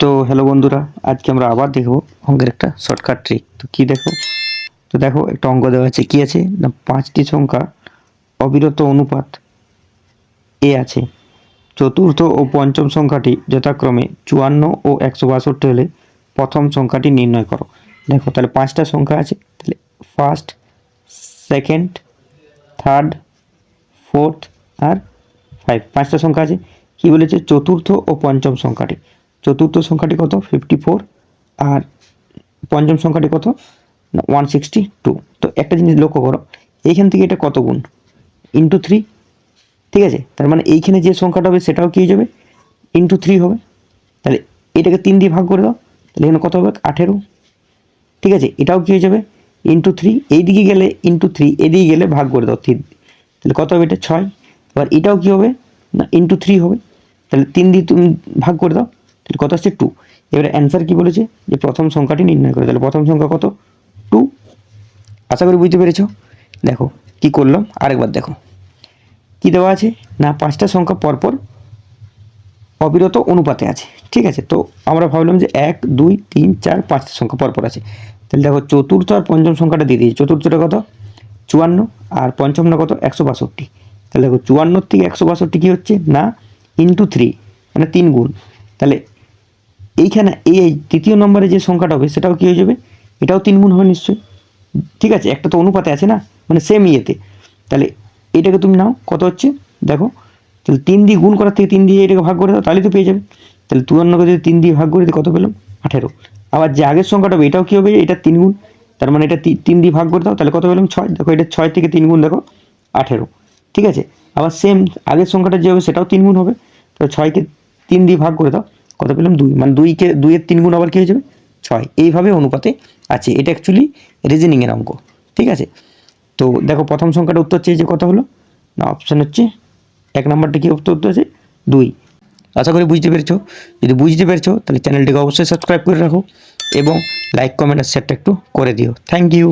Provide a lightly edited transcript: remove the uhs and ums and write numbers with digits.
তো হ্যালো বন্ধুরা, আজকে আমরা আবার দেখব অঙ্কের একটা শর্টকাট ট্রিক। তো কি দেখো একটা অঙ্ক দেওয়া আছে। কি আছে না, 5টি সংখ্যা অবিরত অনুপাত এ আছে। চতুর্থ ও পঞ্চম সংখ্যাটি যথাক্রমে 54 ও 162 হলে প্রথম সংখ্যাটি নির্ণয় করো। দেখো তাহলে 5টা সংখ্যা আছে, তাহলে ফার্স্ট, সেকেন্ড, থার্ড, ফোর্থ আর 5, 5টা সংখ্যা আছে। কি বলেছে? চতুর্থ ও পঞ্চম সংখ্যাটি। চতুর্থ সংখ্যাটি কত? 54, আর পঞ্চম সংখ্যাটি কত না 162। তো একটা জিনিস লক্ষ্য করো, এইখান থেকে এটা কত গুণ? ইন্টু 3। ঠিক আছে, তার মানে এইখানে যে সংখ্যাটা হবে সেটাও কি হয়ে যাবে? ইন্টু 3 হবে। তাহলে এটাকে 3 দিয়ে ভাগ করে দাও, তাহলে এখানে কত হবে? 18। ঠিক আছে, এটাও কি হয়ে যাবে? ইন্টু 3। এইদিকে গেলে ইন্টু 3, এদিকে গেলে ভাগ করে দাও 3, তাহলে কত হবে? এটা 6। এবার এটাও কি হবে না ইন্টু 3 হবে, তাহলে 3 দিয়ে তুমি ভাগ করে দাও, তাহলে কত আসছে? 2। এবারে অ্যান্সার কি বলেছে? যে প্রথম সংখ্যাটি নির্ণয় করে। তাহলে প্রথম সংখ্যা কত? 2। আশা করি বুঝতে পেরেছো। দেখো কি করলাম, আরেকবার দেখো কি দেওয়া আছে না, 5টা সংখ্যা পরপর অবিরত অনুপাতে আছে। ঠিক আছে, তো আমরা ভাবলাম যে 1 2 3 4 5টা সংখ্যা পরপর আছে। তাহলে দেখো চতুর্থ আর পঞ্চম সংখ্যাটা দিয়ে দিয়েছি। চতুর্থটা কত? 54, আর পঞ্চমটা কত? 162। তাহলে দেখো 54 থেকে 162 কি হচ্ছে না ইন্টু 3, মানে 3 গুণ। তাহলে এইখানে এই তৃতীয় নম্বরে যে সংখ্যাটা হবে সেটাও কি হয়ে যাবে? এটাও 3 গুণ হবে নিশ্চয়ই। ঠিক আছে, একটা তো অনুপাতে আছে না, মানে সেম ইয়েতে। তাহলে এটাকে তুমি নাও, কত হচ্ছে দেখো। তাহলে 3 দিয়ে গুণ করার থেকে 3 দিয়ে এটাকে ভাগ করে দাও, তাহলেই তো পেয়ে যাবে। তাহলে 54কে যদি 3 দিয়ে ভাগ করে দিই কত পেলাম? 18। আবার যে আগের সংখ্যাটা হবে এটাও কি হবে? এটা 3 গুণ, তার মানে এটা 3 দিয়ে ভাগ করে দাও, তাহলে কত পেলাম? 6। দেখো এটা 6 থেকে 3 গুণ, দেখো 18। ঠিক আছে, আবার সেম আগের সংখ্যাটা যে হবে সেটাও 3 গুণ হবে। তাহলে 6কে 3 দিয়ে ভাগ করে দাও, কত পেলাম? 2। মানে 2-এর 3 গুণ আবার কি হয়ে যাবে? 6। এইভাবে অনুপাতে আছে। এটা অ্যাকচুয়ালি রিজনিংয়ের অঙ্ক। ঠিক আছে, তো দেখো প্রথম সংখ্যাটা উত্তর চেয়েছে কত হলো না, অপশান হচ্ছে 1 নম্বরটা কি উত্তর আছে? 2। আশা করি বুঝতে পেরেছো। যদি বুঝতে পেরেছো তাহলে চ্যানেলটিকে অবশ্যই সাবস্ক্রাইব করে রাখো এবং লাইক, কমেন্ট আর শেয়ারটা একটু করে দিও। Thank you.